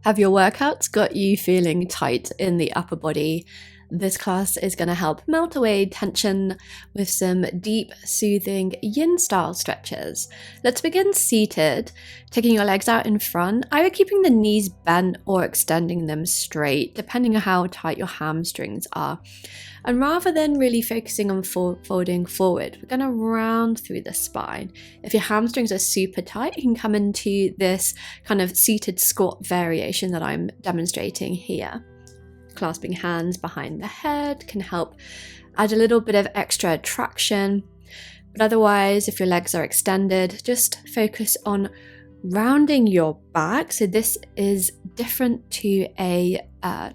Have your workouts got you feeling tight in the upper body? This class is going to help melt away tension with some deep, soothing yin style stretches. Let's begin seated, taking your legs out in front, either keeping the knees bent or extending them straight, depending on how tight your hamstrings are. And rather than really focusing on folding forward, we're going to round through the spine. If your hamstrings are super tight, you can come into this kind of seated squat variation that I'm demonstrating here. Clasping hands behind the head can help add a little bit of extra traction. But otherwise, if your legs are extended, just focus on rounding your back. So this is different to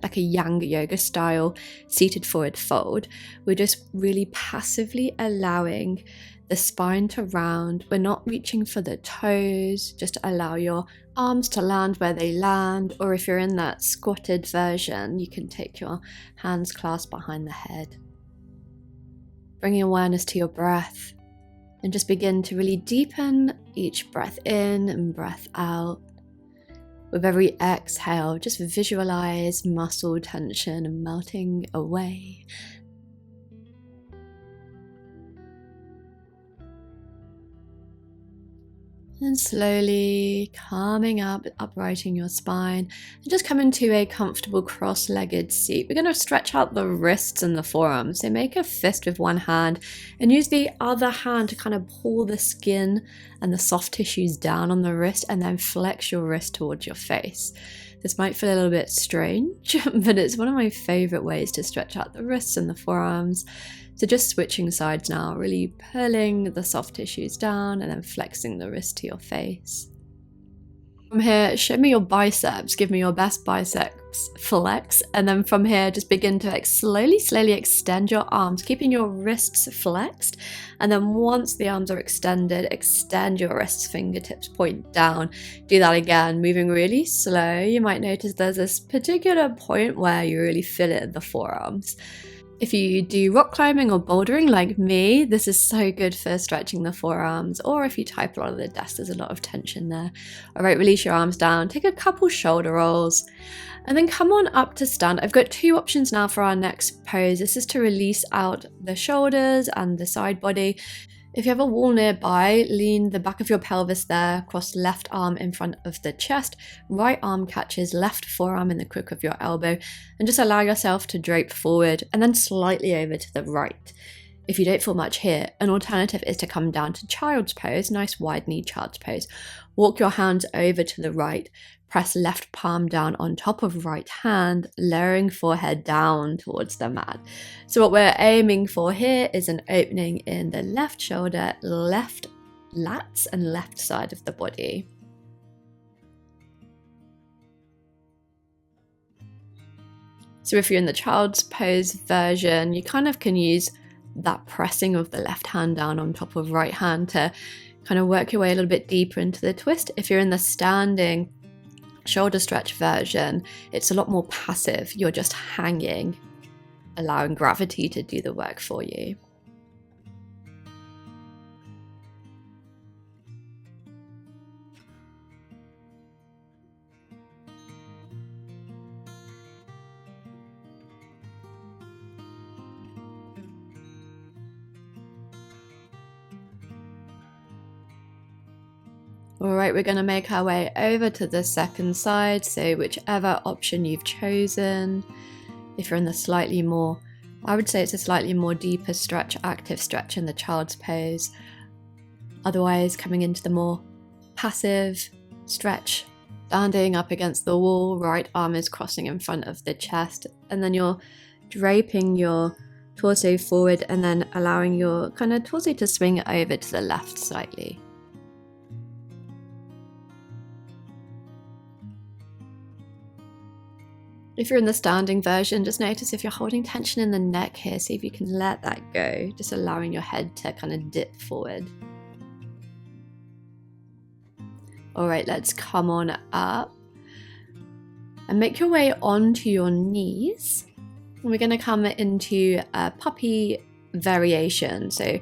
like a yang yoga style seated forward fold. We're just really passively allowing the spine to round. We're not reaching for the toes, just allow your arms to land where they land, or if you're in that squatted version, you can take your hands clasped behind the head. Bringing awareness to your breath and just begin to really deepen each breath in and breath out. With every exhale, just visualize muscle tension melting away. And slowly calming up, uprighting your spine, and just come into a comfortable cross-legged seat. We're going to stretch out the wrists and the forearms. So make a fist with one hand and use the other hand to kind of pull the skin and the soft tissues down on the wrist, and then flex your wrist towards your face. This might feel a little bit strange, but it's one of my favorite ways to stretch out the wrists and the forearms. So just switching sides now, really pulling the soft tissues down and then flexing the wrist to your face. From here, show me your biceps, give me your best biceps flex, and then from here, just begin to slowly extend your arms, keeping your wrists flexed, and then once the arms are extended, extend your wrists, fingertips point down. Do that again, moving really slow. You might notice there's this particular point where you really feel it in the forearms. If you do rock climbing or bouldering like me, this is so good for stretching the forearms, or if you type a lot of the desk, there's a lot of tension there. All right, release your arms down, take a couple shoulder rolls, and then come on up to stand. I've got two options now for our next pose. This is to release out the shoulders and the side body. If you have a wall nearby, lean the back of your pelvis there, cross left arm in front of the chest, right arm catches left forearm in the crook of your elbow, and just allow yourself to drape forward and then slightly over to the right. If you don't feel much here, an alternative is to come down to child's pose, nice wide knee child's pose. Walk your hands over to the right, press left palm down on top of right hand, lowering forehead down towards the mat. So what we're aiming for here is an opening in the left shoulder, left lats, and left side of the body. So if you're in the child's pose version, you kind of can use that pressing of the left hand down on top of right hand to kind of work your way a little bit deeper into the twist. If you're in the standing shoulder stretch version, it's a lot more passive. You're just hanging, allowing gravity to do the work for you. All right, we're going to make our way over to the second side, so whichever option you've chosen. If you're in the slightly more, I would say it's a slightly more deeper stretch, active stretch in the child's pose. Otherwise, coming into the more passive stretch, standing up against the wall, right arm is crossing in front of the chest, and then you're draping your torso forward and then allowing your kind of torso to swing over to the left slightly. If you're in the standing version, just notice if you're holding tension in the neck here, see if you can let that go, just allowing your head to kind of dip forward. All right, let's come on up and make your way onto your knees. And we're going to come into a puppy variation. So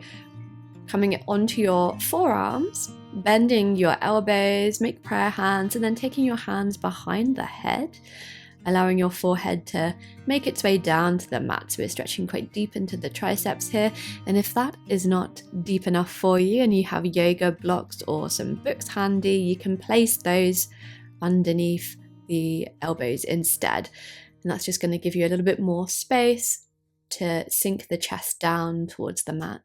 coming onto your forearms, bending your elbows, make prayer hands, and then taking your hands behind the head, allowing your forehead to make its way down to the mat. So we're stretching quite deep into the triceps here. And if that is not deep enough for you and you have yoga blocks or some books handy, you can place those underneath the elbows instead. And that's just going to give you a little bit more space to sink the chest down towards the mat.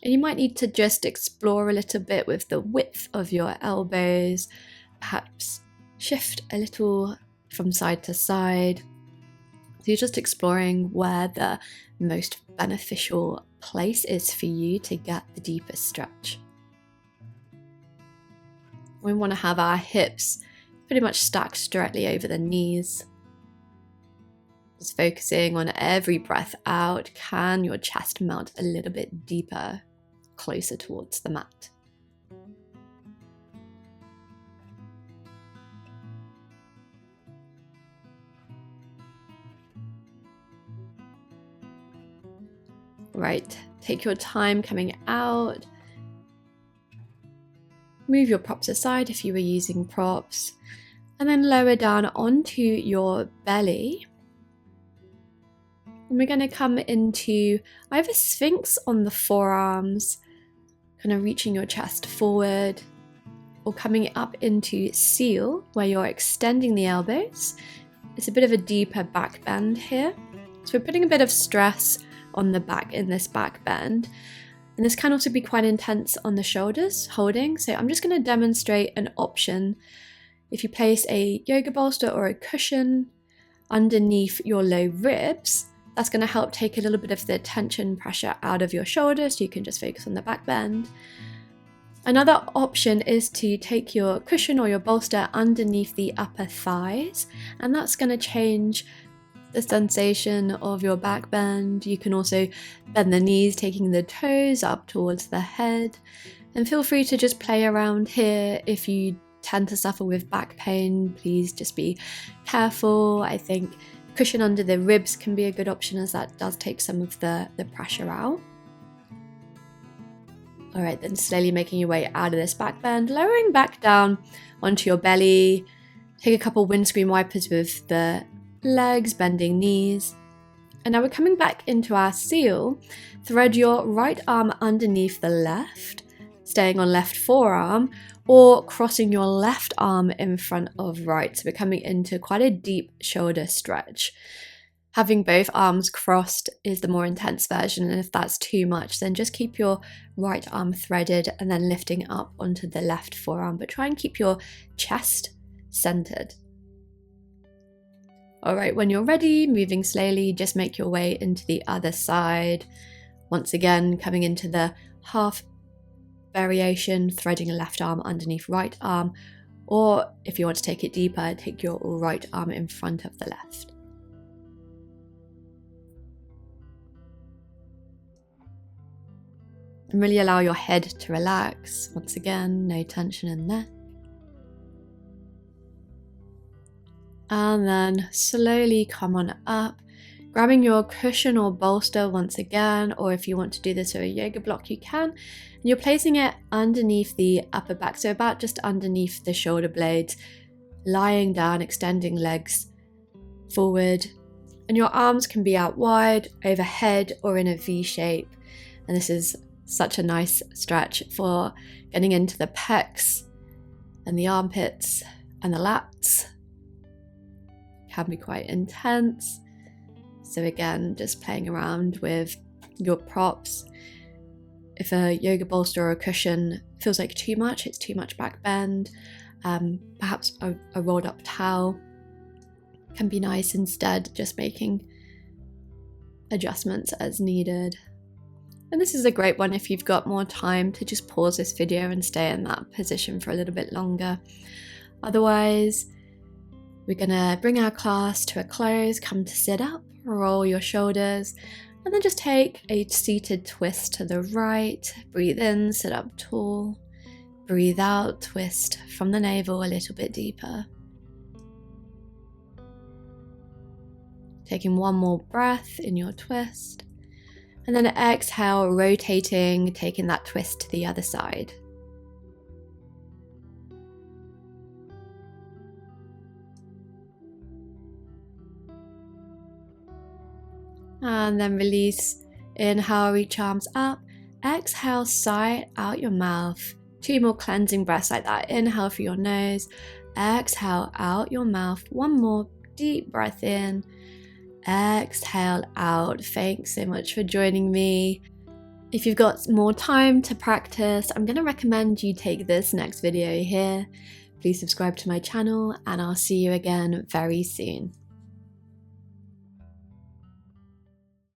And you might need to just explore a little bit with the width of your elbows, perhaps shift a little from side to side. So you're just exploring where the most beneficial place is for you to get the deepest stretch. We want to have our hips pretty much stacked directly over the knees. Just focusing on every breath out, can your chest melt a little bit deeper, closer towards the mat? Right, take your time coming out. Move your props aside if you were using props, and then lower down onto your belly. And we're going to come into either Sphinx on the forearms, kind of reaching your chest forward, or coming up into Seal, where you're extending the elbows. It's a bit of a deeper back bend here. So we're putting a bit of stress on the back in this back bend. And this can also be quite intense on the shoulders, holding. So I'm just going to demonstrate an option. If you place a yoga bolster or a cushion underneath your low ribs, that's going to help take a little bit of the tension pressure out of your shoulders, so you can just focus on the back bend. Another option is to take your cushion or your bolster underneath the upper thighs, and that's going to change the sensation of your back bend. You can also bend the knees, taking the toes up towards the head, and feel free to just play around here. If you tend to suffer with back pain, please just be careful. I think cushion under the ribs can be a good option, as that does take some of the pressure out. All right, then slowly making your way out of this back bend, lowering back down onto your belly. Take a couple windscreen wipers with the legs, bending knees. And now we're coming back into our Seal. Thread your right arm underneath the left, staying on left forearm, or crossing your left arm in front of right. So we're coming into quite a deep shoulder stretch. Having both arms crossed is the more intense version, and if that's too much, then just keep your right arm threaded and then lifting up onto the left forearm, but try and keep your chest centered. All right, when you're ready, moving slowly, just make your way into the other side. Once again, coming into the half variation, threading a left arm underneath right arm, or if you want to take it deeper, take your right arm in front of the left. And really allow your head to relax. Once again, no tension in there. And then slowly come on up, grabbing your cushion or bolster once again, or if you want to do this with a yoga block, you can. And you're placing it underneath the upper back, so about just underneath the shoulder blades, lying down, extending legs forward. And your arms can be out wide, overhead, or in a V shape. And this is such a nice stretch for getting into the pecs and the armpits and the lats. Can be quite intense. So again, just playing around with your props. If a yoga bolster or a cushion feels like too much, it's too much back bend, perhaps a rolled up towel can be nice instead, just making adjustments as needed. And this is a great one if you've got more time to just pause this video and stay in that position for a little bit longer. Otherwise, we're gonna bring our class to a close, come to sit up, roll your shoulders, and then just take a seated twist to the right. Breathe in, sit up tall. Breathe out, twist from the navel a little bit deeper. Taking one more breath in your twist. And then exhale, rotating, taking that twist to the other side. And then release. Inhale, reach arms up. Exhale, sigh out your mouth. 2 more cleansing breaths like that. Inhale through your nose. Exhale out your mouth. 1 more deep breath in. Exhale out. Thanks so much for joining me. If you've got more time to practice, I'm going to recommend you take this next video here. Please subscribe to my channel and I'll see you again very soon.